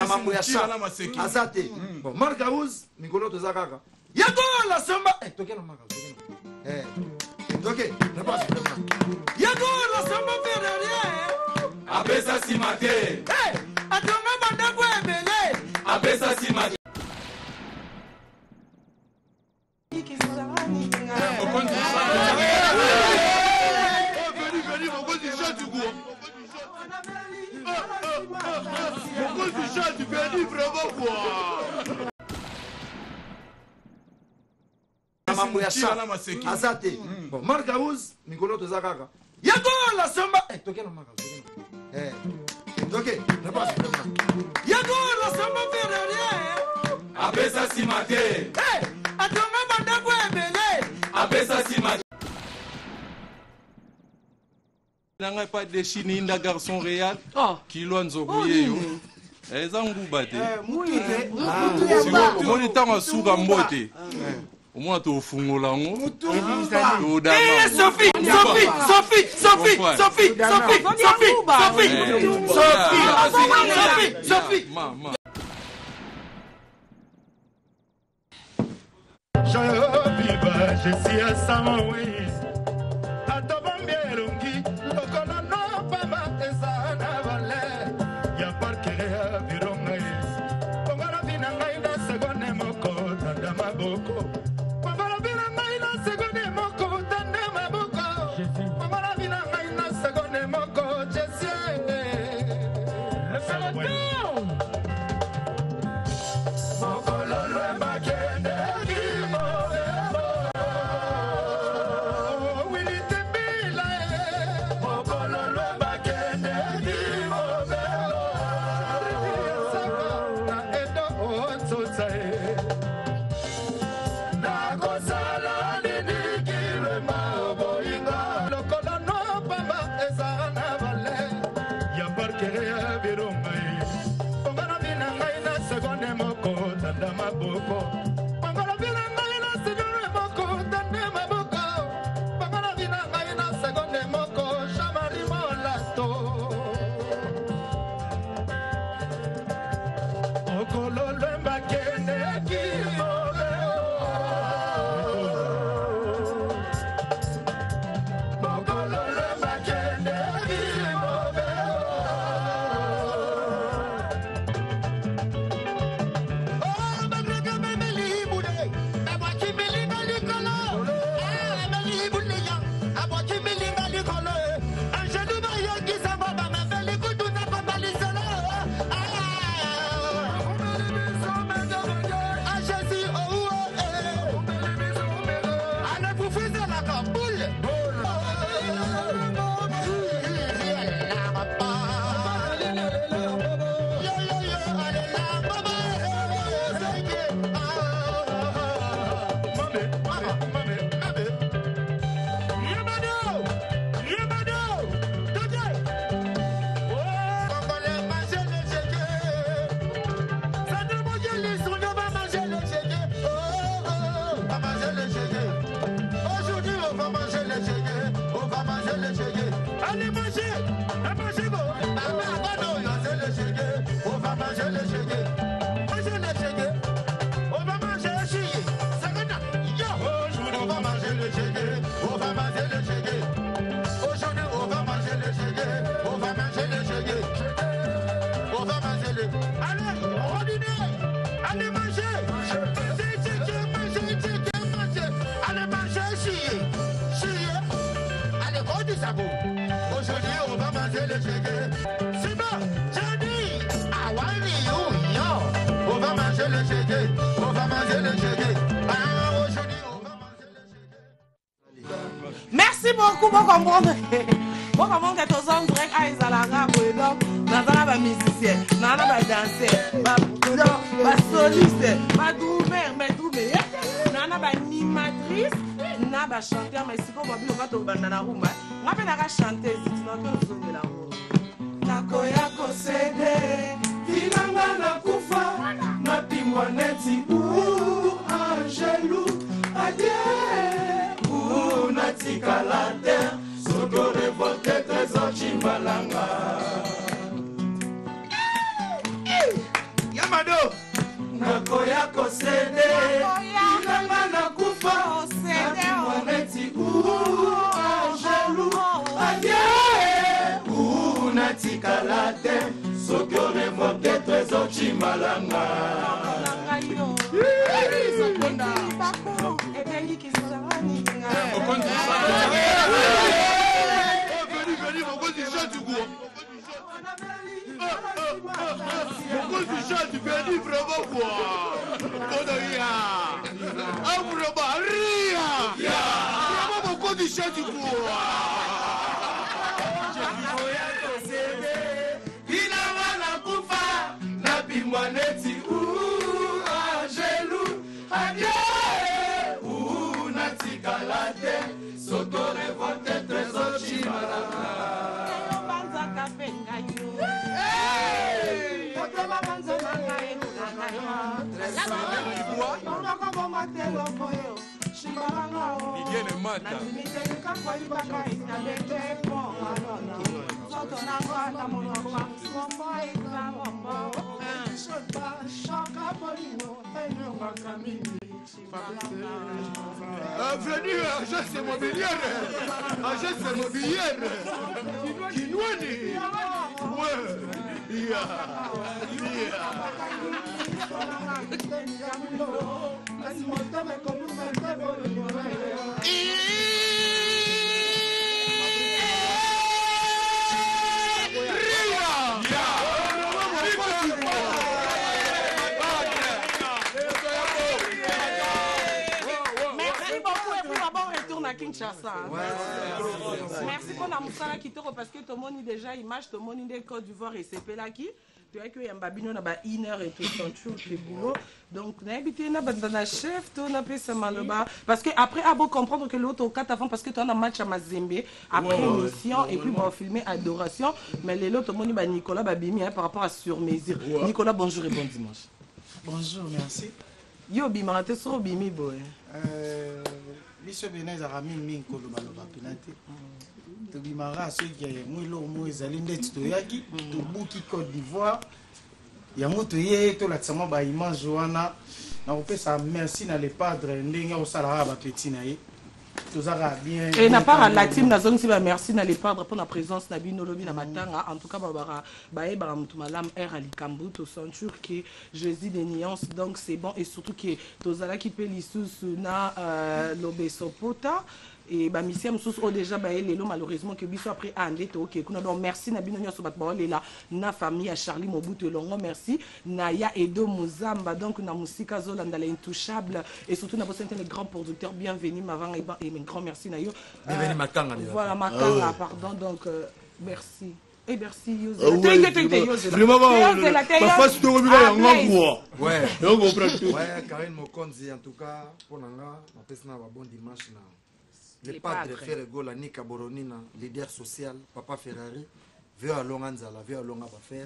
mambo ya sa azate bon Marcaouz mikolo to zakaka yako la samba tokena Marcaouz toke ne pas yako la samba ferrière apesa simate atonga banda ko ebele apesa simate mambo ya sa azate bon Marcaouz mikolo to zakaka yako la samba tokena Marcaouz toke ne pas yako la samba ferrière apesa simate atonga banda ko ebele apesa simate nanga pas de chini inda garçon réel kilo nzobuye yo eza nguba te omoni ntango asuka mbote omona tofungola ngo todama Sophie je suis à Samoui Atobambielungi Lokono no pama ezana vale Ya parkere virongai Pongara vina ngai na segone moko tanda maboko Pongara vina ngai na segone moko tanda maboko Pongara vina ngai na segone moko Jessie Le Salvatore Mokolo lwemba kende Aujourd'hui, on va manger le chégué. C'est bon, j'ai dit. Ah, on va manger le chégué. On va manger le chégué. Ah, aujourd'hui, on va manger le chégué. Merci beaucoup pour comprendre. Pour comprendre que tous hommes grecs, ils ont la rap, dans la musicien, dans la danseur, ma soliste, ma doumère, dans la animatrice. Naba chanteur mais si vous voulez on va te banda na rumba on va pas chanter si tu n'entends pas la rumba nakoya ko cede filanga na kufa na pimwa neti angelou adie natika la terre soko révolté trésor chimbalanga mado nakoya kosede inanga nakufa neti angelu adie natikala te soki orevoke trésor chimalanga Beaucoup de gens tu peux dire vraiment quoi. Vraiment beaucoup de gens du coup. Venir agence immobilière. Agence immobilière. Kinwani. Ouais. Kinshasa. Merci pour la moussala qui te parce que tout le monde déjà image, tout le monde est Côte d'Ivoire et c'est là qui. Tu vois qu'il y a un babino na ba 1 heure et tout son tour le boulot. Donc on a habité na bandana chef, tout on a fait ça maloba parce que après à beau comprendre que l'autre au 4 avant parce que tu as un match à Mazembe après mission et puis on va filmer adoration mais les autres tout le monde ba Nicolas Babimi par rapport à sur mesure. Nicolas bonjour et bon dimanche. Bonjour, merci. Yo bimate so bimi boy. Biso bena za rami minko lo baloba penate. To bimara ceux qui mwilo mo ezali ndeti to yaki to buki Côte d'Ivoire. Yango to ye to la tsama ba image wana na opesa merci na le padre ndenge o sala ba petit na ye. Bien, et n'a pas la team na zone si ba merci na les padres pour la présence na bino lobi na matanga en tout cas ba mutumalam air ali kambu to sentir que Jésus des nuances donc c'est bon et surtout que tozala qui peut lisusu na lobesopota et ba misia msusu o déjà ba lelo malheureusement que biso après ande to OK kuna donc merci na bino nyoso bat ba lela na famille à Charlie Mobutu longo merci na ya Edo Muzamba donc na musika zolanda la intouchable et surtout na bossente les grands producteurs bienvenue mavang et un grand merci na yo bienvenue makanga voilà makanga pardon donc merci et merci Yoze. Vraiment la face de Robina yango ouais yango pratiquement ouais Karine Mokonzi en tout cas pour nanga ma pesa na ba bon dimanche na le padre Ferregola Nika Boronina leader social papa Ferrari veut à Longanzala veut à Longa ba faire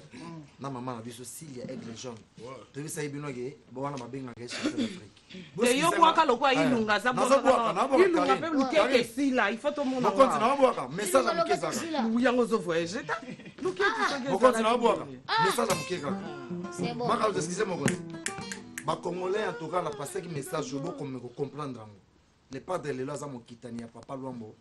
na maman na biso Silia Aigle Jaune to bisa ibino ge bo wana mabenga ge champion d'Afrique et yo kwa kalo kwa ilunga za bo ilunga pe luke sila il faut tout monde Mokonzi na boka message à mukeza yango zo voyager ta luke tu Mokonzi na boka message à mukeza c'est bon maka excusez Mokonzi ba congolais en tout cas la passer message bo comme comprendre les padres les lois à mon kitania papa Luambo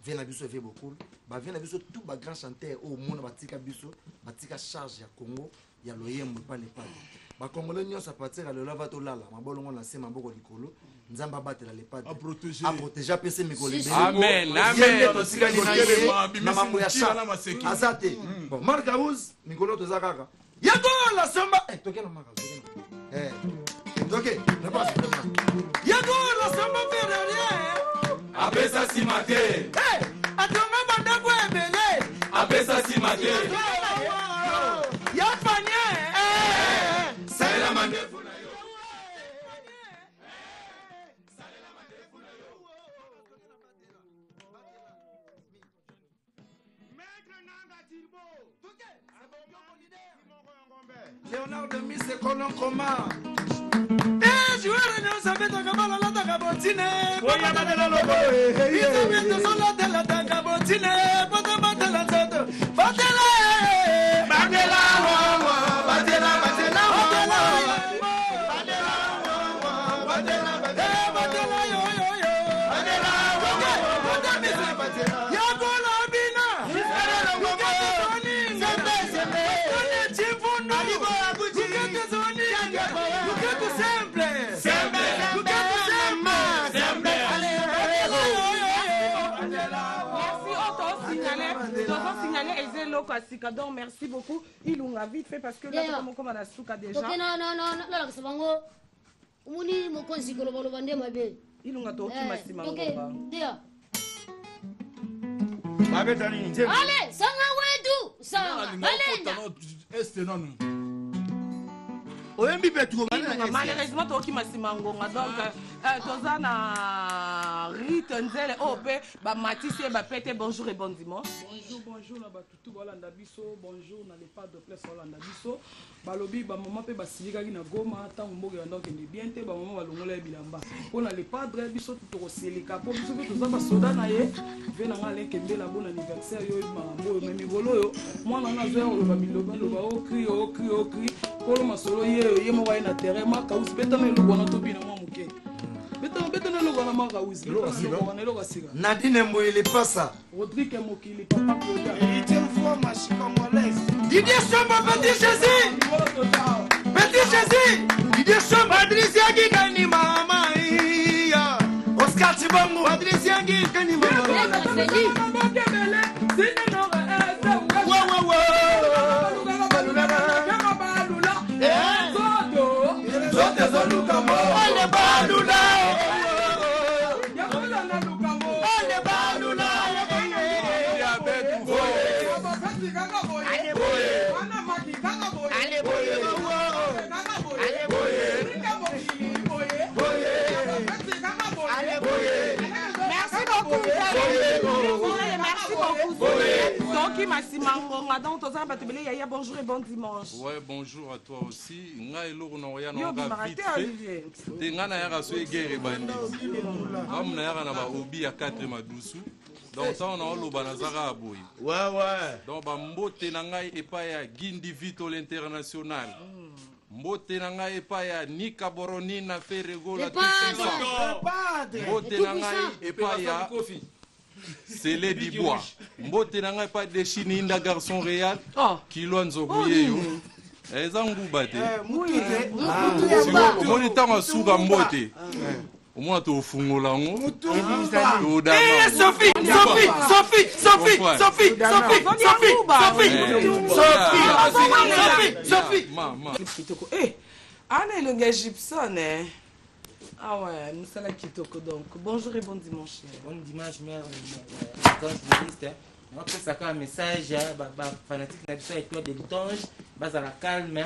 vient à biso fait beaucoup ba vient à biso tout ba grand chanteur au monde batika biso batika charge ya Congo ya loyembo pas les padres ba congolais nyos à partir à le lava to lala mabolongo na sema mboko likolo nzamba batela les padres à protéger PC mikolo amen amen na mambo ya cha azate bon Marcaouz mikolo to zakaka yako la samba tokena Marcaouz ok, ne passe pas. Yago la samba ferrière. Apesa simate. Hey, atonga banda kwa ebele. Apesa simate. Ya panye. Salela mandefu na yo. Salela mandefu na yo. Maître Nanga Tirbo. Léonard de Miss Colon Coma. Joueur ne savait pas comment la tagabotine. Oya badela lobo. Ils avaient de son la de la tagabotine. Badela badela. Badela wa badela badela wa. Donc merci beaucoup. Il a vite fait parce que là, comme on a souka déjà. Ok, non, c'est bon. Oumuni, mon conseil, que le vendez ma belle. Il a tout qui m'a si mal. Ok, déjà. Allez, ça m'a tout. Ça, allez. Malheureusement, tu as donc Tozana Rite Nzele OP, Matisse, Pete, bonjour et bon dimanche. Bonjour, tout Hollanda Bisso, bonjour, n'a pas de place Hollanda Bisso. Balobi, maman peut basilica na goma, tant que donc bien, maman va l'ongler bilamba. On a les padres Bisso tout au Célica, pour que tout ça soda naïe, venant à l'équembe la bonne anniversaire, yo, mambo, même volo, moi, on a zéro, le bamiloba, au cri, pour le masolo, ye mo na terrain, ma kaus, betana le bon autobine, moi, mouké. Betana le bon makaus, Nadine Mouille, pas ça. Rodrigue Mokili, papa, il fois machine congolaise. Didier Chamba, Petit Jésus. Petit Jésus. Didier Chamba, Adrisia Gigani, maman. Oscar Chibongo, Adrisia Gigani, maman. Bonjour et bon dimanche. Ouais, bonjour à toi aussi. Nga eloko na oya na nga vite fait. Te nga na yaka so egere bandi. Ngam na yaka na ba obi ya 4 madusu. Donc ça on a loba na zaka aboy. Ouais. Donc ba mbote na ngai epa ya Gindi Vito l'international. Mbote na ngai epa ya Nika Boroni na Ferrego la tout. Mbote na ngai epa ya c'est les Dibois. Mbote n'a pas de chini inda garçon réel. Kilo nzobuye yo. Ezangu bate. Moni tanga suga mbote. Omwa to fungola ngo. Sophie. Mama. Eh, Anne le gars Gibson Ah ouais, nous sommes là Kitoko donc. Bonjour et bon dimanche. Bon dimanche, mère. On peut savoir un message, fanatique d'Abisso et toi de l'Itonge, base à la calme,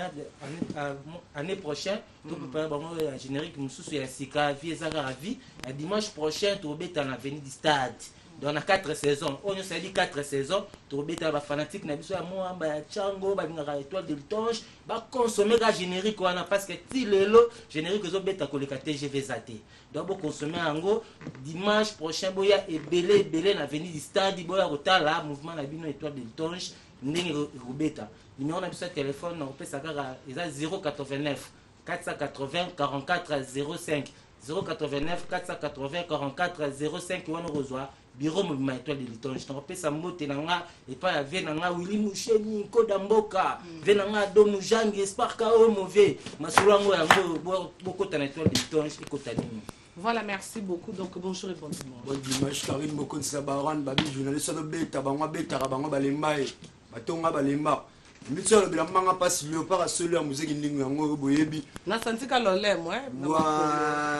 année prochaine, tout peut faire un générique, nous sous la Sika, vie Zagara vie, dimanche prochain, tu vas dans l'avenue du stade. Donc on a 4 saisons. On a dit 4 saisons. Tu vas être fanatique d'Abisso, moi, Tchango, étoile de l'Itonge, consommer la générique, parce que si le générique, ils ont bêta que les TGV zaté. Donc vous consommer en gros dimanche prochain boya et belé dans l'avenue du stade boya rota là mouvement la bino étoile de l'Itonge ndenge robeta numéro na biso téléphone on peut savoir eza 089 480 44 05 089 480 44 05 on reçoit bureau mouvement étoile de l'Itonge on peut sa mote nanga et pas avec nanga Willy Moucheni Kodamboka venanga Domu Jangi Esparka o mauvais masulango yango beaucoup ta étoile de l'Itonge et kotanini. Voilà, merci beaucoup. Donc, bonjour et bon dimanche. Bon dimanche, Karim Mokonsa Baran, Babi, journaliste de Beta, Banwa Beta, Banwa Balembae, Batonga Balemba. Mitchell, la manga passe léopard à celui à musique in ligne, en Boyebi. N'a senti qu'à l'olem, ouais.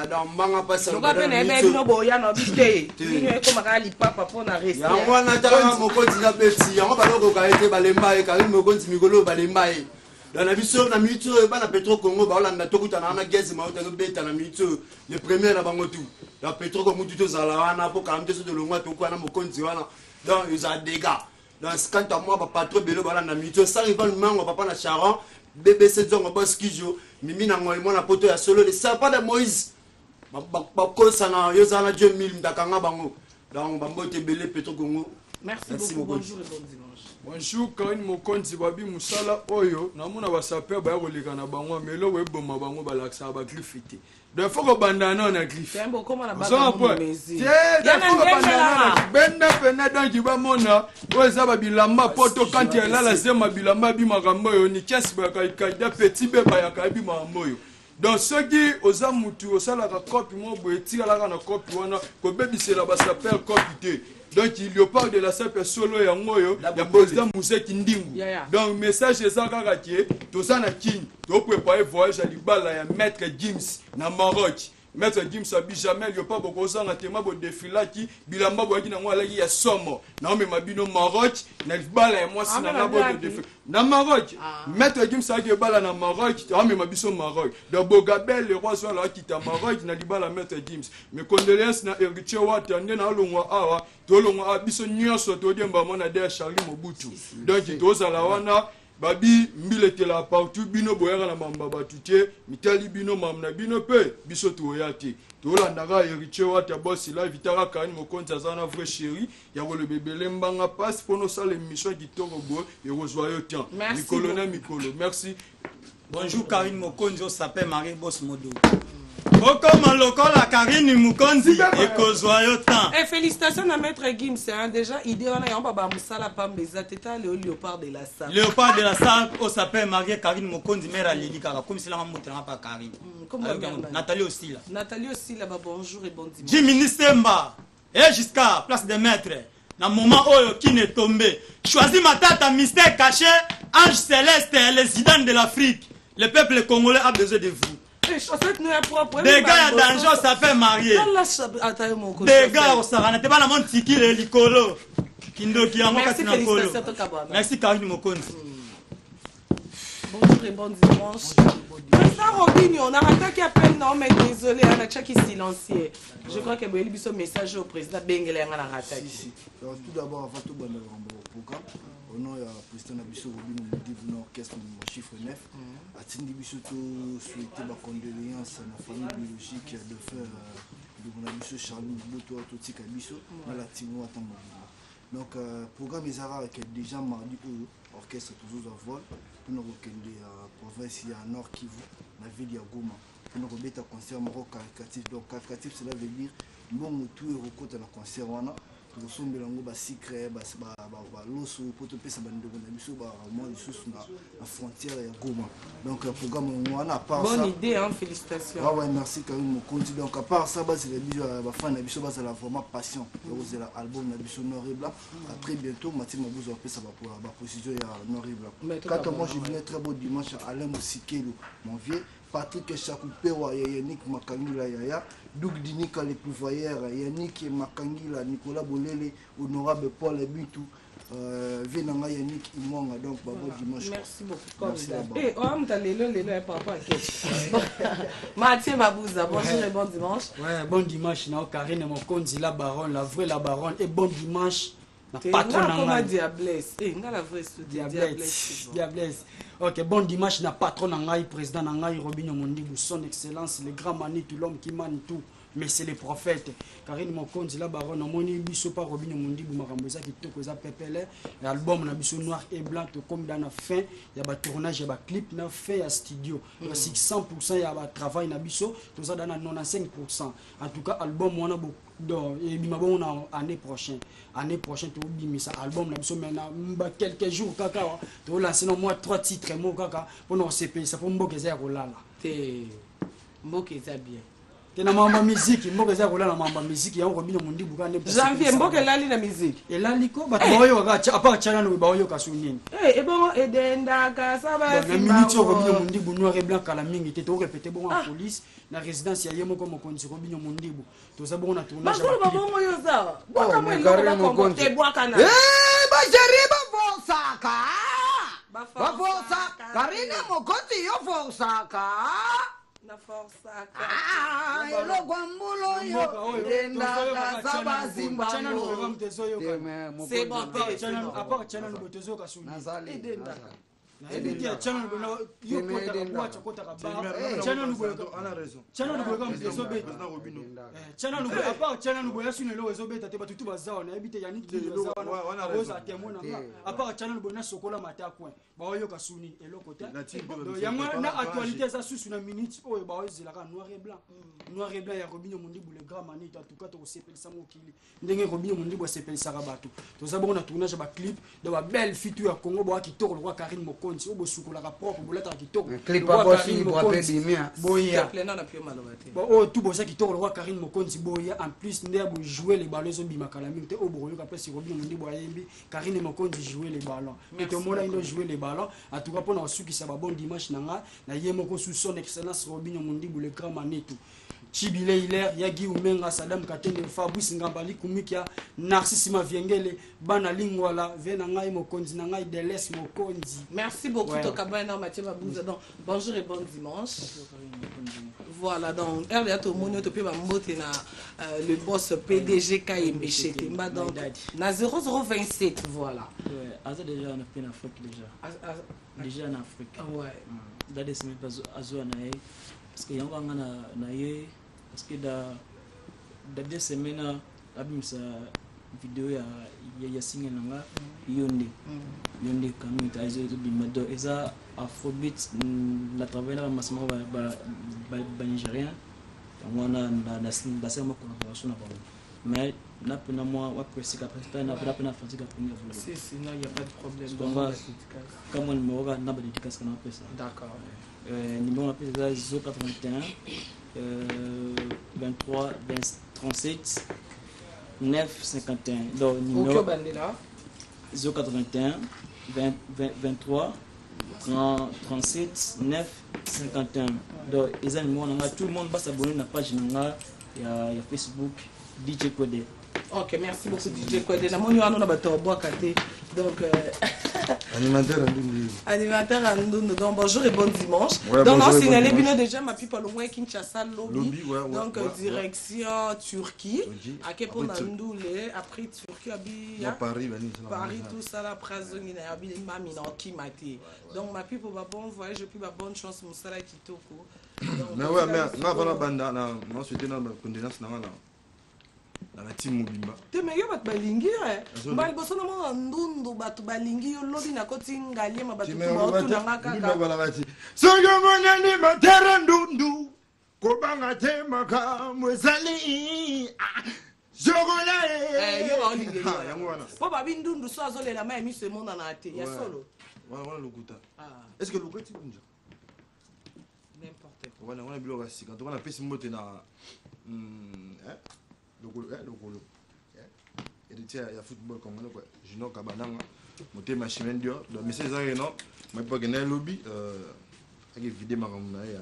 Dans manga passe à l'olem. Donc, après, no boya no bité. Il est comme à l'ipapa pour na rester. Yango na tanga Mokonsa Beti, yango baloko ka été Balembae, Karim Mokonsa Migolo Balembae. Dans la vision na mito ba na Petro Congo ba olanda tokuta na na gezi ma otano beta na mito le premier na bango tout la Petro Congo tout zala wana po ka mteso de longwa to kwa na mokonzi wana donc ils a dégâts dans ce quand moi ba patro belo ba na mito ça rival mango papa na Charon BBC zongo boskijo mimi na ngoi mona poto ya solo le sapa de Moïse ba ko sana yo zala Dieu mil ndakanga bango donc ba mbote belé Petro Congo Merci beaucoup. Bonjour et bon dimanche. Bonjour, Karine Mokonzi Babi Musala Oyo. Namuna basaper ba koleka na bango melo weboma bango balaksa ba griffité. Donc faut que bandana na griffe. C'est un bon comment la mesi. Benna pena donc ba mona oza ba bilamba poto quand elle la sema bilamba bi makambo yo ni chess ba kaida petit beba ya kabi makambo yo. Donc ceux qui oza mutu osala ka copie mo bo etikala ka na copie wana ko bebisela ba saper copie. Donc il léopard de la sape solo ya ngoyo ya président Moussa Kindingu. Donc message est ça kaka tie to ça na king to préparer voyage à Libala ya maître James na Maroc. Maître James abi jamais léopard boko ça na tema bo défila ki bilamba bo ki na ngwa laki ya somo. Na me mabino Maroc na Libala ya moi sina na bo défila. Na Maroc. Maître James a ke bala na Maroc, na me mabiso Maroc. Donc Bogabel le roi soit là qui ta Maroc na Libala maître James. Mes condoléances na héritier Wata na longwa awa tolongo abiso nyonso todemba mona de Charlie Mobutu. Donc tozala wana babi mbilete la partout bino boyaka na mamba batutie mitali bino mamna bino pe biso toyati tolandaka héritier Wata boss la vitara Karine Mokonzi azana vrai chéri ya ko le bébé mbanga passe pour nos salles émission qui togo et rejoyeux temps Nicolona Mikolo merci. Bonjour Karine Mokonzi au sapé Marie Boss Modo. Comme lokola Karine Mokonzi et Kozoyo temps. Et félicitations à maître Gims, hein, déjà idée on a baba musala pambeza teta le léopard de la salle. Léopard de la salle au sapé Marie Karine Mokonzi mère à Lili Kaka comme si la montre pas Karine. Nathalie aussi là. Nathalie aussi là, bonjour et bon dimanche. Jimmy Semba et jusqu'à place des maîtres. Dans le moment où qui n'est tombé, choisis ma tata mystère caché, ange céleste, les idées de l'Afrique. Le peuple congolais a besoin de vous. Des gars d'argent ça fait marier. Des gars au Sarana, t'es pas la monde tiki le licolo. Kindo qui a mon casse na colo. Merci Karine Mokonzi. Bonjour et bon dimanche. Président Robinho, on a raté à peine non mais désolé, on a checké silencieux. Je crois que Boeli biso message au président Bengele on a raté. Tout d'abord avant tout bon programme. Au nom du président Nabiso Robinho Modibo na orchestre chiffre 9. Atindi biso to souhaiter ma condoléance à la famille biologique de frère de mon ami Charlie Boto Totika biso na la Timo Atamobila. Donc programme Ezara avec déjà mardi au orchestre toujours à vol pour nous recueillir province ya Nord Kivu la ville ya Goma pour nous remettre un concert maroc caricatif. Donc caricatif cela veut dire bon tout est recoute na concert wana tosombela ngo ba secret ba loso pour te pesa bande na biso ba moi lisusu na frontière ya Goma. Donc programme wana à part ça. Bonne idée hein, félicitations. Ah ouais, merci Karine Mokonzi. Donc à part ça ba c'est les biso ba fan na biso ba la vraiment passion. C'est l'album na biso Noir et Blanc. À très bientôt Mathieu Mabouzo va pesa ba précision ya Noir et Blanc. Quand moi je viens très beau dimanche à Alain Mosikelo mon vieux Patrick Chakupewa Yannick Makangila Yaya Doug Dinika les pouvoirs Yannick Makangila Nicolas Bolele honorable Paul Bitu Venanga Yannick Imwanga donc babo dimanche. Merci beaucoup. Et on t'a lelo papa Mathieu Mabouza bonjour et bon dimanche. Ouais bon dimanche na Karine Mokonzi la baronne la vraie la baronne et bon dimanche. Patron na Diablesse. Nga la vraie Diablesse. OK, bon dimanche na patron na président na Robinho Mondibu, son excellence le grand Manitou, l'homme qui manie tout. Mais c'est le prophète. Karine Mokonzi la baronne moni biso pa Robinho Mondibu makamboza kitoko za pepele l'album na biso Noir et Blanc comme dans la fin il y a ba tournage ya ba clip na fin ya studio 100% ya ba travail na biso toza dans 95%. En tout cas album on a beaucoup donc et bimabon na année prochaine to bimisa album na biso maintenant quelques jours kaka to lancer no moi 3 titres mo kaka pour nous CP ça pour mbokeza ya kolala te mbokeza bien tena mamba musique mbokeza kolala na mamba musique ya Robinho Mondibu kana janvier mbokelali na musique elali ko bato bayo kaka apa chana no bayo kasunini et bon edenda ka saba na minute Robinho Mondibu Noir et Blanc kala mingi te to répéter bon en police na résidence ya yemo comme Mokonzi Robinho Mondibu to za bon na tournage ba bon yo za boka mo ngo te boka na bajariba fosaka ba fosaka Karine Mokonzi yo fosaka na força elo guambulo yo denda kasaba zimba c'est bon à part chana no botezo kasuni nazali na actualité eza susu na minute oyo baozelaka noir et blanc ya Robinho Mondibu le grand manito en tout cas tokosepelisa mokili ndenge Robinho Mondibu asepelisaka bato toza bongo na tournage ba clip de ba belle fille ya Congo ba kitoko lokwa Karine Mokonzi obo sukolaka propre bolata kitoko clip pa bosi bo apedimia boya plena na pio malobate oh tout bosa kitoko lokwa Karine Mokonzi boya en plus ndé bo jouer les ballons zo bima kala minute obo yoka place Robinho Mondibu ayembi Karine Mokonzi jouer les ballons et to mona ino jouer les ballons en tout cas pour na sukisa ba bon dimanche nanga na yemoko sous son excellence Robinho Mondibu le grand manito Chibile Hilaire, Yagi Umenga, Sadam Katende, Fabrice Ngambali, Kumikia, Narcisse Maviengele, Bana Lingwala, Venangai Mokonzi, Nangai Deles Mokonzi. Merci beaucoup, Tokabana, Mathieu Babouza. Bonjour et bon dimanche. Voilà, donc, RDA Tomonio, Topé Bambote, le boss PDG KMB Chetemba, donc, na 0027, voilà. Ouais, Aza déjà en Afrique déjà. Déjà en Afrique. Ouais. Dans des semaines, Azo Nae, parce que Yango Nae, parce que dans 2 semaines abimisa vidéo ya single nanga yonde kami tazo bimado eza afrobeat na travailler na masama ba nigérien ngona na sema collaboration na bango mais na pena moi wa presika presika na pena fatika premier volet si sinon il y a pas de problème donc comme on me regarde na ba dédicace kana pesa d'accord numéro appelé 081 23 37 9 51 donc numéro 081 23 37 9 51 donc ils ont tout le monde va s'abonner à la page il y a Facebook DJ Codé. Ok, merci beaucoup DJ Codé. Na moni wana na bato boa kate. Donc animateur Andundu. Animateur Andundu. Donc bonjour et bon dimanche. Ouais, donc on signale bien déjà ma people au moins Kinshasa lobby. Donc direction Turquie. À quel point Andundu après Turquie abi Paris tout ça la prazoni na abi mami na okimate. Donc ma people ba bon voyage et puis ba bonne chance musala kitoko. Mais ouais mais na vana banda na moi souhaiter na condolence na wana. Na team mobimba te meyo bat balingi mbali boso na mona ndundu batu balingi yo lobi na koti ngaliema batu ba tu na ngaka ka bala bati soyo mona ni matera ndundu ko banga te maka mwezali jogola yo ba olingi yango wana po ba bindundu so azolela mai mise mona na ate ya solo wana lukuta est-ce que lukuta kunja n'importe quoi wana biloka sika to wana pesi mote na lokolo héritier ya football congolais quoi Junior Kabananga motema chimendio donc monsieur Zare non mais pas que na lobby avec vidéo makamuna ya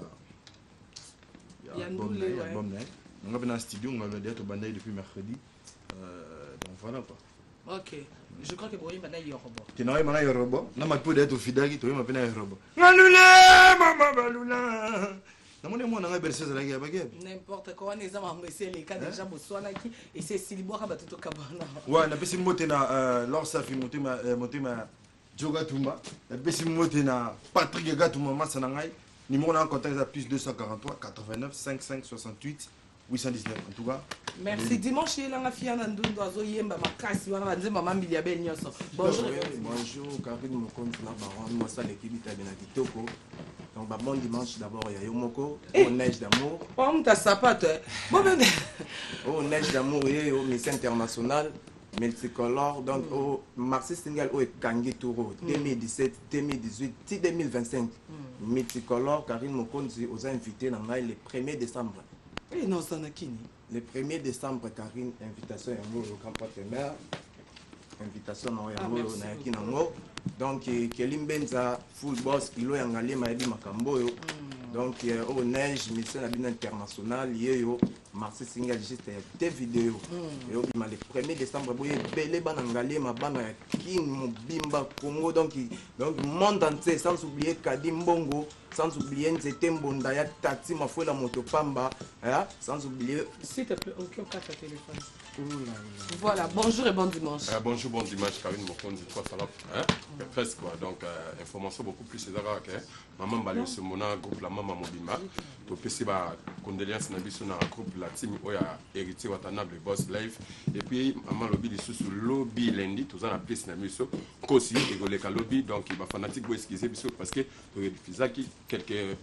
album na on va dans studio on va dire to bandai depuis mercredi donc voilà quoi. OK, je crois que Boyi bana yorobo. Tu n'as pas yorobo na ma peut être fidèle to ma pena yorobo ngalula mama balula. N'importe quoi, on est en les cas déjà Botswanaki et c'est Siliboa Batuto Kabana. Ouais, na pesi motena lors ça fi motema Joga Tumba, na pesi motena Patrick Gatuma Masanangai, numéro en contact à plus 243 89 55 68 819 en tout cas. Merci. Dimanche il a fille na ndundo azo yemba makasi wana banzemba mambi ya bel nyoso. Bonjour. Bonjour, Karine Mokonzi na baron moi ça l'équipe italienne kitoko. Donc bon dimanche d'abord il y a Yomoko, au neige d'amour. On t'a sapato. Bon ben au neige d'amour et au Miss International multicolore donc au Marseille Single au Kangi Touro 2017 2018 2025 multicolore. Karine Mokonzi aux invités dans le 1er décembre. Et non ça n'a kini. Le 1er décembre, Karine, invitation au grand partenaire. Invitation à Kinango. Donc, Kelim Benza, full boss, Kilo Yangali, Maïdi Makamboyo. Donc, au neige, mission internationale, Yéyo, Marseille Single, juste des vidéos. Et au le 1er décembre, vous voyez, Belé Banangali, Mabana, Kin, Mobimba, Congo. Donc, monde entier, sans oublier Kadim Bongo. Sans oublier Nzetembo Ndaya Tati Mafoué la Motopamba, sans oublier. S'il te plaît, aucun cas de téléphone. Voilà, bonjour et bon dimanche. Bonjour, bon dimanche, Karine Mokondi, quoi ça va? Presque quoi, donc information beaucoup plus c'est ça que maman Balio Semona, groupe la maman Mobimba, to PC ba condoléances na biso na groupe la team oya héritier Watanabe Boss Live et puis maman lobby de sous lobby lundi tous en place na biso kosi et ka lobby donc il va fanatique bo excuser biso parce que to diffusaki quelques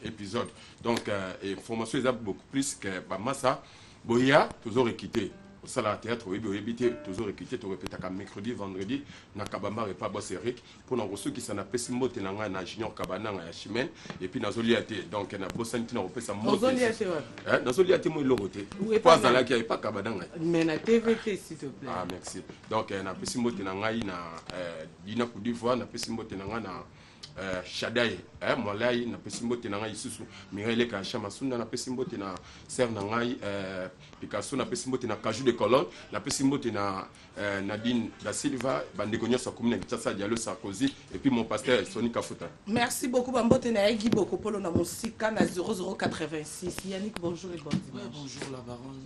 épisodes donc information est beaucoup plus que ba massa boya toujours quitté au salon théâtre oui éviter toujours équité to répéter comme mercredi vendredi na kabamba repas boss Eric pour nos ceux qui s'en appelle simbote na na junior kabana ya chimène et puis nazoliaté donc na bosanti na repesa mo nazoliaté mo loroté pas dans la qui a pas kabana mais na TVT s'il te plaît. Ah merci donc na simbote na ngai na dina Côte d'Ivoire na simbote na nga na Shadai Molai na pesimbote na ngai isusu Mirele ka Chamasunda na pesimbote na Serve na ngai Picasso na pesimbote na Kaju de Colonne na pesimbote na Nadine da Silva bandeko nyoso komuna Kitasa Diallo Sarkozy et puis mon pasteur Sony Kafuta. Merci beaucoup bambote na Guy Bokopolo na musika na 0086. Yannick bonjour et bon dimanche. Bonjour la baronne.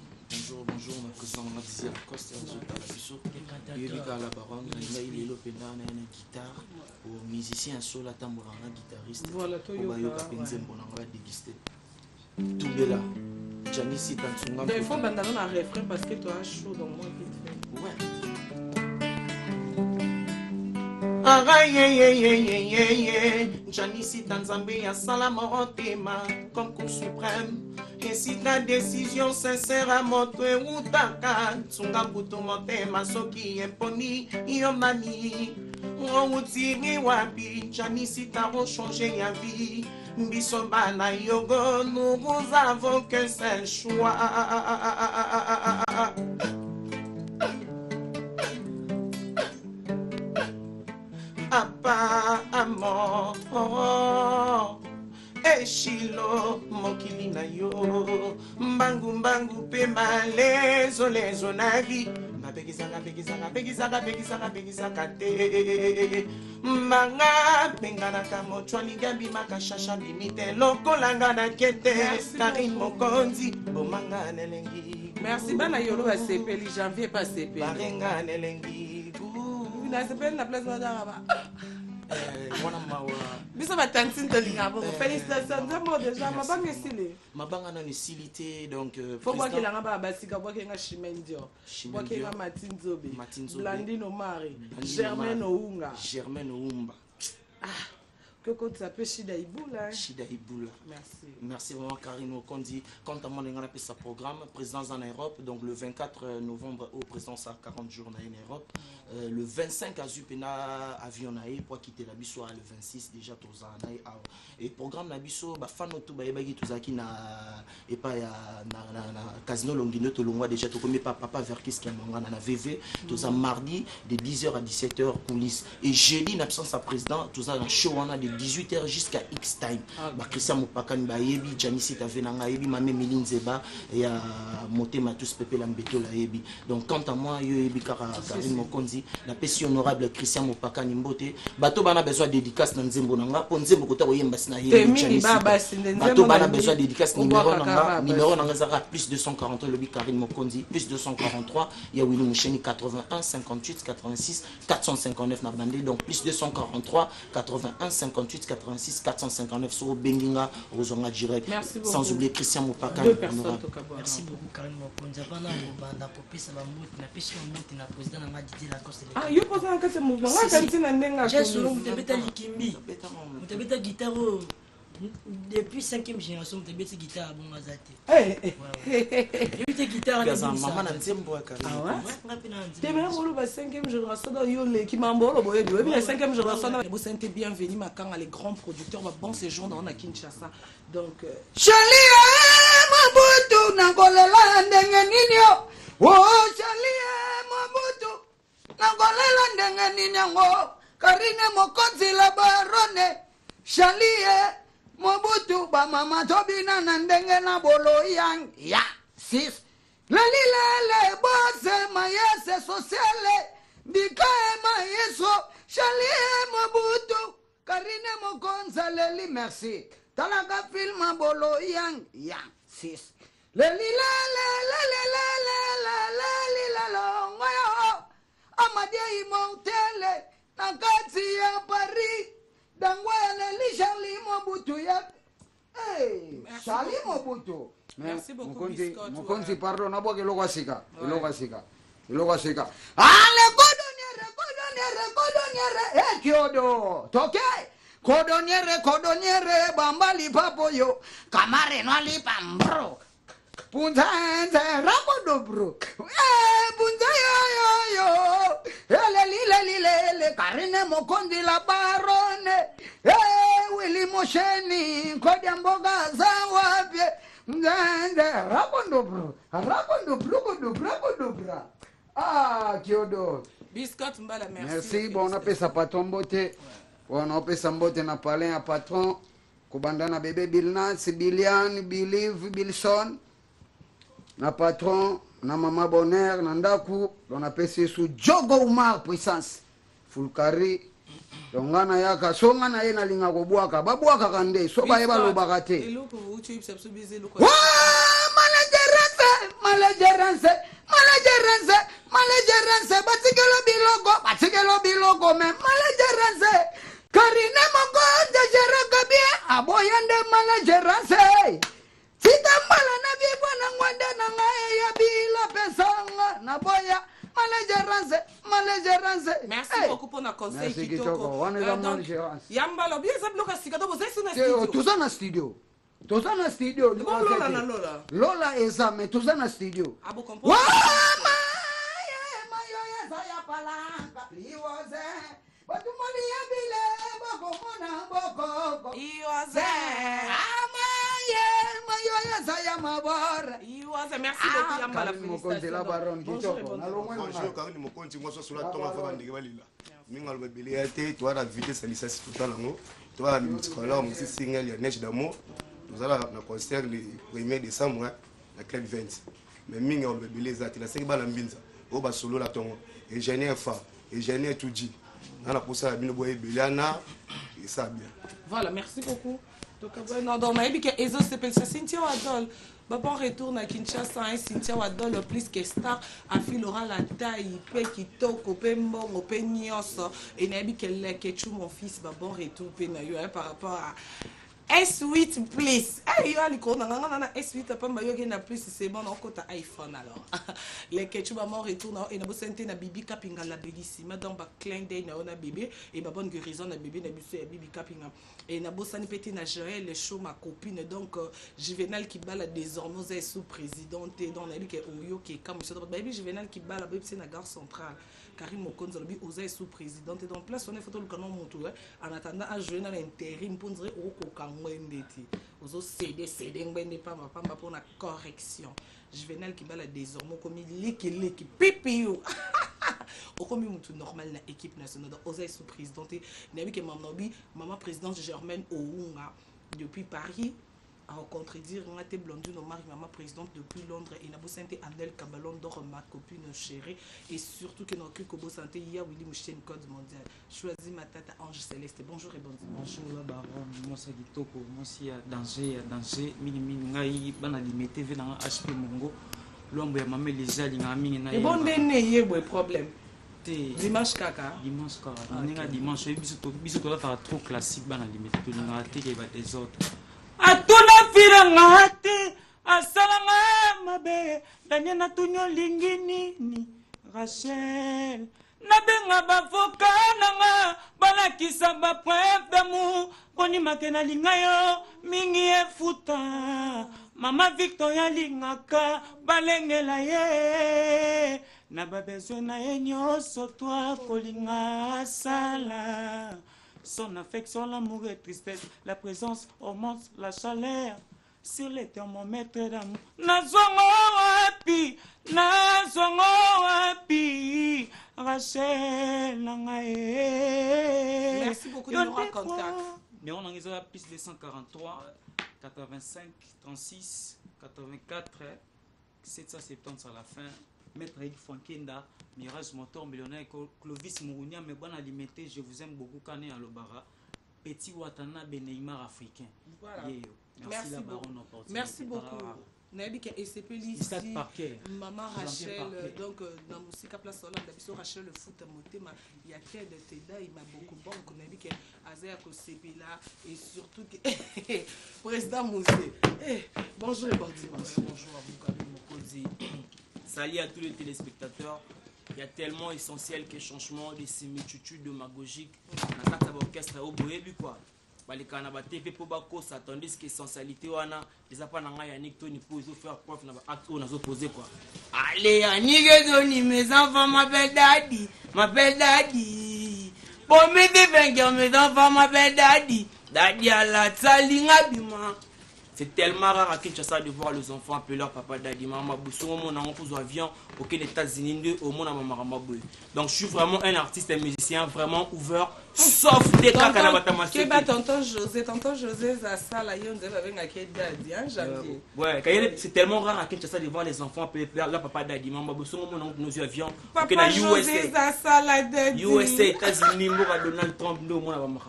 Bonjour, ma président Matizia Costa, la baronne, il est l'opéra, il guitare, pour musicien solo, tambourana, guitariste. Voilà, Obayoka Penzembo, on va déguster. Tout là. Janice Tansunga. Il faut bandana un refrain parce que tu as chaud dans moi vite fait. Ouais. Janice Tanzambia, Salamorotema, comme cour suprême. Et si ta décision sincère à montrer ou taka, Tsunga Buto Motema, Soki Emponi, Yomani, Routi Wapi, Janice Taro changé ya vie. Bissobana Yogo, nous vous avons qu'un seul choix. Apa amor, Eshilo mokili na yo, mbangu mbangu pe malezo lezo na vi. Mabegizanga te. Manga bengana kamo chwali gabi makashasha limite loko langa na kete. Karine Mokondi bomanga nelengi. Merci bana yolo va sepeli janvier pas sepeli. Barenga nelengi. Na sepeli na place d'araba. Mwana mawa. Biso ba tantine de lingabo. Félicitations d'abord déjà mabanga esili. Mabanga na esili donc faut voir qu'il a ngaba basika voir qu'il a Chimendio. Voir qu'il a Martin Zobe. Blandine Omari. Germaine Ounga. Que quand ça peut Shida Iboula. Merci vraiment Karine Mokondi. Quant à moi, on a sa programme présidence en Europe. Donc le 24 novembre au présidence à 40 jours en Europe. Le 25 à Zupena avion naï pour quitter la biso le 26 déjà tous en naï. Et programme la biso ba fan tout ba yebagi tout zaki na et pas na casino Longino to longwa déjà to comme papa Verkis qui a na VV tous mardi de 10h à 17h coulisses et jeudi en absence sa président tous en show on a de 18h jusqu'à X time. Ba Christian Mopakani ba yebi Janice Tavenanga yebi mame Miline Zeba et à Motema tous Pepe Lambeto la yebi. Donc quant à moi yo yebi Karine Mokonzi la pesi honorable Christian Mopakani Mbote bato bana besoin dédicace na Nzembo nanga po Nzembo kota oyemba sina yebi bato bana besoin dédicace numéro nanga zaka plus 243 le Karine Mokonzi plus 243 ya Willy Moucheni 81 58 86 459 na bandé donc plus 243 81 58 86 459 sur Benginga Rozonga direct. Sans oublier Christian Mopakani. Merci beaucoup Karine Mokonzi. Bana banda popesa ba muti na pesi ba muti na président na Madidi la Costa. Ah yo posa na kase mouvement nga kanti na ndenga. Jesu mutebeta likimbi. Mutebeta guitare. Depuis 5e génération, tu as guitare bon azate. Tu guitare maman na Nzembo Karine. Ah ouais. Tu es même la 5e génération dans yo le qui mambolo boye. Oui, la 5e génération na bo santé bienvenue makanga les grands producteurs va bon séjour dans na Kinshasa. Donc Chalia Mabutu na golela ndenge ninyo. Oh Chalia Mabutu na golela ndenge ninyo. Karine Mokonzi la barone. Chalia Mobutu ba mama tobina na ndenge na bolo yang ya sis lalilele bose mayese sociale bikae mayeso Chalie Mobutu Karine Mokonza leli merci talaka filma bolo yang ya sis lelilele lelilele madia immortelle na kati ya Paris dangwele li Charlie Mobutu ya Charlie Mobutu. Merci beaucoup Mokonzi pardon nabo ke lokasika ilokasika ale kodoniere kiodo toke kodoniere bambali papo yo kamare no ali pambro punza ramodo bro punza yo lile karine mokondi la barone Willy Mosheni kodia mboga za wapye ramodo bro kiodo Biscotte Mbala, merci bon apesa patron mbote on apesa mbote na palin ya patron kubandana bebe Bilnas Bilian Bilive Bilson na patron na mama Bonheur na ndaku on apesa su Jogo Umar puissance fulkari dongana yaka songa na yena linga kobwaka babwaka kande so ba yeba lobaka te eloko uchi ipsapsu bize eloko Malajeranse batikelo biloko me malajeranse karine mogonde jeraka bien aboyande malajeranse sitambala na bibwana ngwande na ngaye ya bila pesanga na boya malajeranse merci beaucoup pour na conseil kitoko yambalo biza bloka sikado bozesi na studio tuzana studio tozana studio Lola exame tozana studio saya palanga iwoze batumoni yabile bokomona bokoko iwoze mayo saya mabora iwoze merci beaucoup yambala mokonzi la baron kitoko bonjour Karine mokonzi ngwa sosula tonga fa bandike balila minga lo bebele ya te to ala vitesse licence total ngo to ala mutikola mo si single ya neige d'amour nous allons na concert le 1er décembre na club 20 mais minga lo bebele za te la 5 bala mbinza o ba solo la tongo ingénieur fa ingénieur Tudji on a poussé la bino boye beliana et ça bien voilà merci beaucoup donc non donc mais que Ezo s'appelle Cynthia Wadol bon retour à Kinshasa hein Cynthia Wadol plus que star affilera la taille pe kitoko pe mbongo pe nyonso et na bi que le que mon fils bon retour pe na yo par rapport à S8 plus. Yo aliko na S8 pa mayo ke na plus c'est bon on kota iPhone alors. Les ketchup ba mon retour na et na bo sente na bibi kapinga la bellissima donc ba clin d'œil na ona bébé et ba bonne guérison na bébé na biso ya bibi kapinga et na bo sani pété na Joël le show ma copine donc Juvenal qui bala désormais sous présidente donc na bi ke oyo ke comme monsieur ba bibi Juvenal qui bala ba c'est na gare centrale. Karim Mokonzi lobi oza sous présidente donc place on est photo le canon montou en attendant à jouer dans l'intérim pour dire au kokangwendeti ozo céder ngwende pas pour la correction Juvenal qui bala désormais comme liki pipi au comme mutu normal na équipe nationale donc oza sous présidente nabi que maman présidente Germaine Ounga depuis Paris a rencontré dire on a été blondine au mari maman présidente depuis Londres et Nabo Santé Anel Kabalon d'or ma copine chérie et surtout que notre Kobo Santé il y a Willy Mouchen code mondial choisi ma tata Ange Céleste bonjour et bonne dimanche bonjour la baron moi c'est Kitoko moi si danger mini ngai bana limité ve na HP Mongo lombo ya mama les alinga mingi na et bon né yebwe problème dimanche kaka ninga dimanche biso to la trop classique bana limité to ninga te ke ba des autres atuna firanga te asalanga mabe danye na tunyo lingini ni Rachel nabenga bavoka nanga balakisa ba preuve d'amour poni makena lingayo mingi efuta mama Victoria lingaka balengela ye na ba besoin na ye nyonso toi kolinga sala son affection, l'amour et tristesse, la présence augmente la chaleur sur les thermomètres d'amour. Nazongo wapi, Rachel nangae. Merci beaucoup de nous contact. Nous avons la piste 243, 85, 36, 84, 770 sur la fin. Maître Eric Frankenda, Mirage Motor, Millionnaire, Clovis Mourounia, mais bon alimenté, je vous aime beaucoup, Kane Alobara, Petit Watanabe, Neymar africain. Voilà. Merci beaucoup. Merci beaucoup. nayebi ke esepeli ici maman Rachel donc dans musika place Hollande biso Rachel le foot motema ya Ted Teda il m'a beaucoup bon nayebi ke azaya ko sepela et surtout que président Moussé bonjour et bon dimanche. Bonjour à vous Karim Mokonzi. Salut à tous les téléspectateurs. Il y a tellement essentiel que changement de similitudes démagogiques dans la carte d'orchestre au boyebi quoi. Balika na ba TV po ba ko tandis que essentialité wana les pas na nga Yannick Tony pour ils faire preuve na ba acte on a opposé quoi. Allez Yannick Tony mes enfants m'appellent daddy pour me défendre mes enfants m'appellent daddy à la salinga bima. C'est tellement rare à Kinshasa de voir les enfants appeler leur papa daddy maman bousson mon an pour avion auquel États-Unis au monde à maman boy. Donc je suis vraiment un artiste et musicien vraiment ouvert sauf des cas quand on va t'amasser. Tonton José ça ça là on devait avec un daddy hein janvier. Ouais, c'est tellement rare à Kinshasa de voir les enfants appeler leur papa daddy maman bousson mon an nos avions auquel la USA ça la daddy. USA États-Unis à Donald Trump au monde à maman.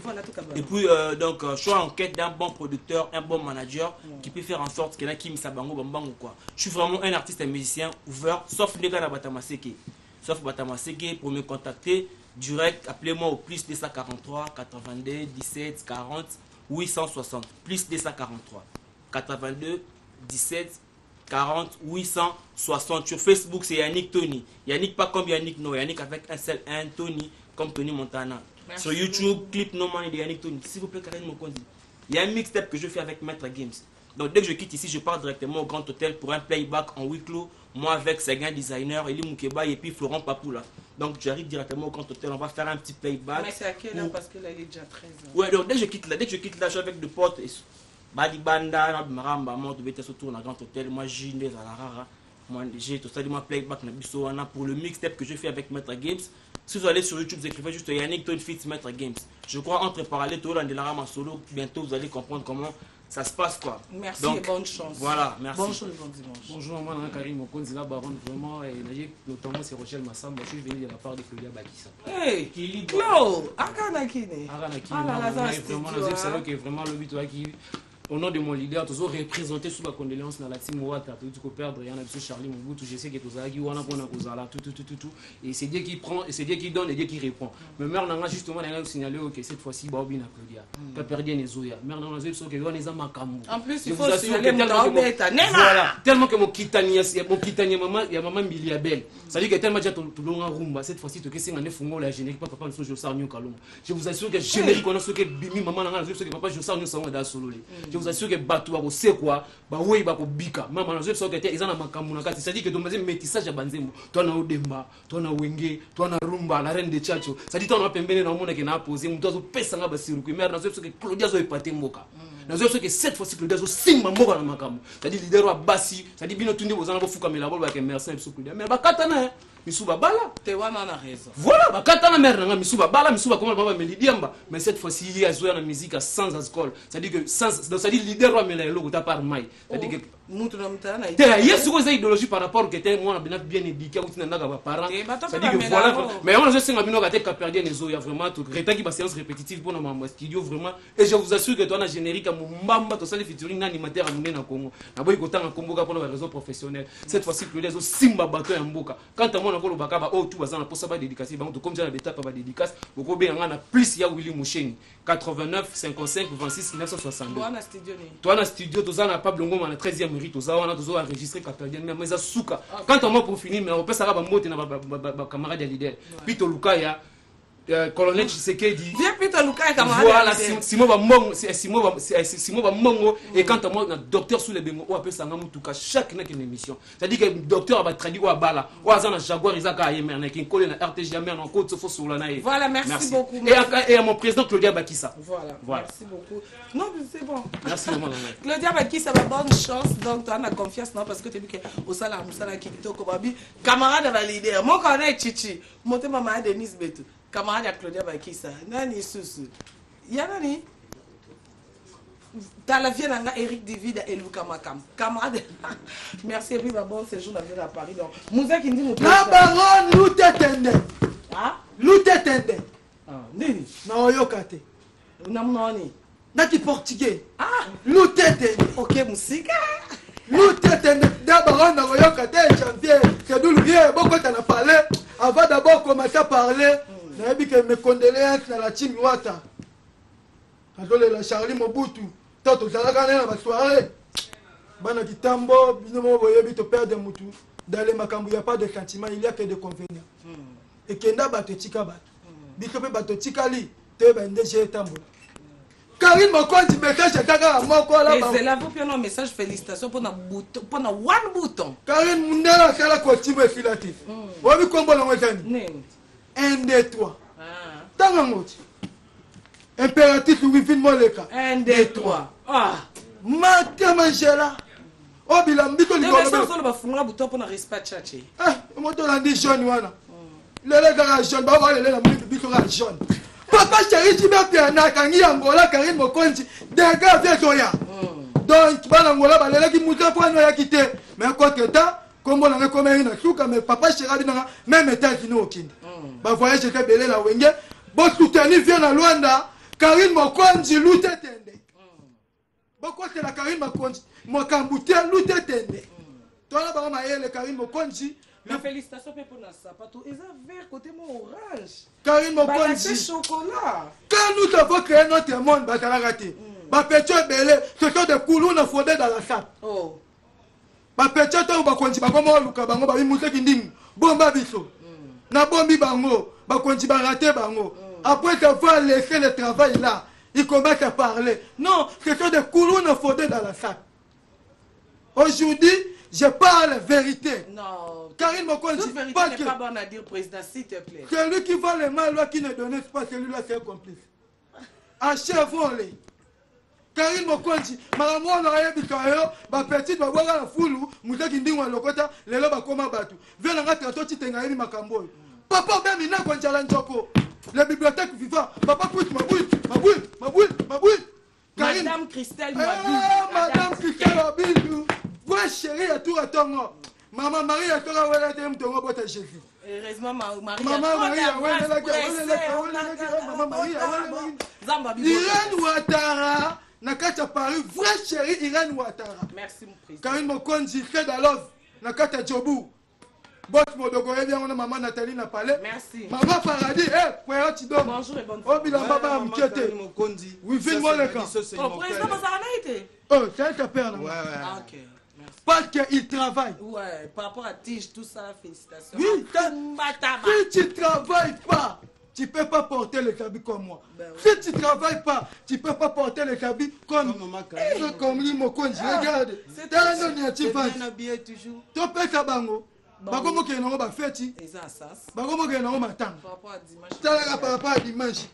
Voilà tout cas. Et puis donc je suis en quête d'un bon producteur, un bon manager qui peut faire en sorte que Kim Sabango Bambang ou quoi. Je suis vraiment un artiste et musicien ouvert, sauf les gars de Batamaseke. Sauf Batamaseke, pour me contacter direct, appelez-moi au plus 243 82 17 40 860. Plus 243 82 17 40 860. Sur Facebook, c'est Yannick Tony. Yannick pas comme Yannick, non. Yannick avec un seul un Tony, comme Tony Montana. Merci. Sur YouTube, clip No Money de Yannick Tony. S'il vous plaît, Karim Mokonzi. Il y a un mixtape que je fais avec Maître Games. Donc dès que je quitte ici, je pars directement au Grand Hôtel pour un playback en huis clos. Moi avec Seguin Designer, Eli Moukeba et puis Florent Papoula. Donc j'arrive directement au Grand Hôtel, on va faire un petit playback. Mais c'est à quelle heure parce que là il est déjà 13h. Ouais, donc dès que je quitte là, je suis avec des potes. Badi Banda, Maramba, moi je vais te retourner au Grand Hôtel. Moi j'ai des alarara. Moi j'ai tout ça, moi playback na biso wana pour le mixtape que je fais avec Maître Games. Si vous allez sur YouTube, vous écrivez juste Yannick Tony Fit Maître Games. Je crois entre parallèles, tout le monde en solo. Bientôt vous allez comprendre comment ça se passe quoi. Merci et bonne chance. Voilà, merci. Bonjour et bon dimanche. Bonjour, moi Karim Mokonzi la baronne vraiment notamment c'est Rochelle Massamba, je suis venu de la part de Claudia Bakissa. Hey, Claude, Akanakine. Vraiment je savais que vraiment le but qui au nom de mon leader, toujours représenté sous la condoléance dans la team Ouattara, tout ce perdre, il y en a Charlie Mobutu, je sais que tout ça, tout. Et c'est Dieu qui prend, et c'est Dieu qui donne, et Dieu qui répond. Mais mère n'a justement signalé que cette fois-ci, Baobi n'a Claudia, pas perdu les Zoya. Mère n'a pas dit que Yohan est Makamou. En plus, il faut signaler voilà, tellement que mon Kitania, maman, il y a maman Miliabel. Ça dit que tellement déjà tout le long rumba, cette fois-ci, tu sais, on est fongo la générique, papa nous sommes Jossar New Kalongo. Je vous assure que générique, on a ce que Bimi, maman, n'a pas dit que papa Jossar New Salongo dans solo. Je vous assure que bateau va se quoi ba oui ba ko bika mama na zo que ils en a makamuna kati c'est à dire que donc métissage ya banzembo toi na odemba toi na wenge toi na rumba la reine de chacho ça dit toi na pembene na mona que na poser muto zo pesa nga basiru ku mère na zo que Claudia zo epate mboka na zo que cette fois ci Claudia zo simba mboka na makamu ça dit leader wa basi ça dit bino tundi bozana bofuka melabo ba que merci Claudia mais ba katana misuba bala te wana na raison voilà ba katana mère nga misuba bala misuba comment baba me lidiamba mais cette fois ci il y a joué la musique sans alcool ça dit que sans donc ça dit leader wa mela logo ta par mai ça dit que mutu na mtana te yesu ko za idéologie par rapport que t'es moi na bien éduqué ou t'es ndaka ba parents ça dit que voilà mais on a juste singa bino ka te ka perdre les eaux il y a vraiment tout reta qui ba séance répétitive pour na studio vraiment et je vous assure que toi na générique à mbamba to sali featuring animateur à na Congo na boy ko tanga komboka pour la raison professionnelle cette fois-ci que les autres simba bato ya mboka quand moi na ko lobaka ba oh tout bazana pour ça ba dédicacer ba comme ça na beta pa ba dédicace boko be nga na plus ya Willy Moucheni 89 55 26 962 toi na studio to za na Pablo Ngoma na 13e mairie to za wana to zo enregistrer Capelien mais ça souka quand moi pour finir mais on peut ça ba mbote na ba camarade ya leader Pito Lukaya colonel Tshisekedi viens Pito Lukaya camarade voilà Simon ba mongo et quand moi na docteur sous les bengo on appelle ça ngamutuka chaque na une émission ça dit que docteur va traduire wa bala wa za na Jaguar Isaka yemer na kin coller na RTG yemer na côte fo sur la na voilà merci beaucoup et à mon président Claudia Bakissa voilà merci beaucoup non c'est bon merci maman Claudia Bakissa ba bonne chance donc tu as la confiance non parce que tu dis que au sala musala kitoko babi camarade va leader mon connaît Chichi monter maman Denise Betu camarade à Claudia Bakissa nani susu ya nani t'as la vieille nanga Eric David et Luka Makam camarade merci et puis bon séjour à Paris donc Moussa qui dit la baronne nous t'étendait ah nous t'étendait ah nini na oyokate namnoni naki portugais ah nous t'étendait ok musika nous parler nayebi ke mes condoléances na la team Wata azolela Charlie Mobutu to tozalaka na basoirée bana kitambo bino mo boyebi to perdre mutu dans les makambo il y a pas de sentiment il y a que de convenir et kenda bato tika bato biko pe bato tikali te bende je tambo Karine Mokonzi message kaka moko la ba c'est là pour un message félicitations pour na one bouton Karine Mundela kala kotimo efilati obi kombo na ngotani 1 2 3 tanga ngoti impératif Louis Moleka 1 2 3 Mate Mangela obila mbiko likolo solo bafunga buto pour na respect chache moto la ndi jaune wana lele kaka jaune ba wale lele mbiko ka jaune papa chéri tu me bien na kangi Angola Karine Mokonzi dega viezoya donc bana ngola ba lele ki muta po ya kité mais quoi que ta kombo na comme ina suka mais papa chéri bina même état qui no okindi ba voyage ke belé la wenge bo soutenir vient na Luanda Karine Mokonzi lute tende boko te la Karine Mokonzi mokambuté lute tende toi ba mayele Karine Mokonzi mais félicitations pour na sapato ils ont vert côté mon orange Karine Mokonzi chocolat quand nous avons créé notre monde batala raté ba petio belé ce sont des coulous na fondé dans la sape ba petio to ba konzi ba komo luka bango ba bimuté kindim bomba biso na bombi bango ba konzi ba raté bango après avoir laissé le travail là il commence à parler non ce sont des coulous na fondé dans la sape aujourd'hui je parle la vérité. Non. Karine Mokonzi, toute vérité n'est pas bonne à dire, président, s'il te plaît. Celui qui vend les mal, qui ne donne pas, celui-là, c'est un complice. Achevons-les. Karine Mokonzi, madame, on a eu ma petite, ma voix la foule, mouta qui dit, on lokota, les lobes à comment battu. Viens dans la trato, tu t'es gagné ma camboy. Papa, même, il n'a qu'un challenge choco. La bibliothèque vivant. Papa, pousse ma bouille, ma bouille, ma bouille, ma bouille. Madame Christelle Mabidou. Madame Christelle Mabidou. Ouais chérie à tout à ton maman Marie à toi voilà t'aimes ton robot à Jésus. Heureusement Marie. Maman Marie maman Marie Irène Ouattara nakata Paris vrai chérie Irène Ouattara. Merci mon président. Karine Mokonzi fait da love nakata Djobu. Bot modogo bien on maman Nathalie n'a parlé. Merci. Maman Paradis point tu dors. Bonjour et bonne oh bilan baba mkete. Mokonzi. Oui filme le camp. Oh président Bazarana était. Oh c'est ta père là. Ouais. OK. Parce qu'il travaille. Ouais, par rapport à Tige, tout ça, félicitations. Oui, si tu ne travailles pas, tu ne peux pas porter les habits comme moi. Si tu ne travailles pas, tu ne peux pas porter les habits comme lui, Mokonzi. Regarde, c'est un initiative. Tu es habillé toujours. Tu peux faire bango. Bagomo qui est dans ma fête. Bagomo qui est dans ma tante. Par rapport à dimanche.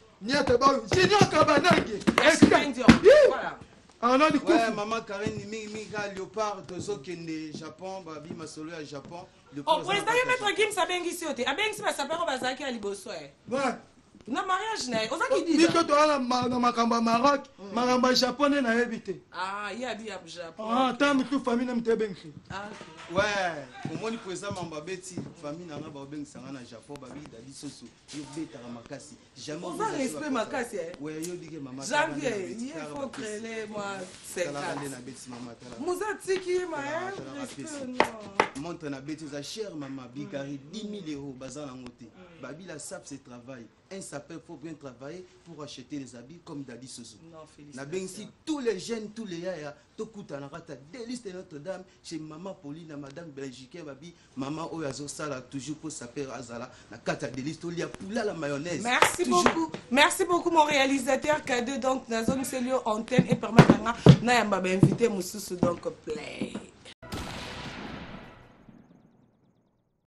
Voilà. Ouais, maman Karine Mika Léopard, Tozo Kende, Japon, Babi Masolo à Japon. Oh, président, il y a maître Kim Sabengi ici. Abengi, ça s'appelle Bazaki à Liboso. Ouais. Na mariage na oza ki dit biko to ala na makamba Maroc makamba japonais na habité il y a dit au Japon tant que famille na mtebengi ouais au moins président mamba beti famille na ba bengi sanga na Japon babi dadi soso yo beta makasi jamais on va respect makasi ouais yo dike maman janvier il faut créer moi c'est là na beti maman muza tiki ma montre na beti za cher maman bigari 10 000 € bazana ngote babi la sap c'est travail un sapeur faut bien travailler pour acheter les habits comme Dadi Soso. Na bensi tous les jeunes, tous les yaya, tokuta na rata délice de Notre-Dame chez maman Pauline, madame Belgique, babi, maman Oyazo Sala toujours pour sapeur Azala, na kata délice to lia poula la mayonnaise. Merci beaucoup. Merci beaucoup mon réalisateur K2 donc na zone Célio antenne et permettre na yamba invité Moussousou donc play.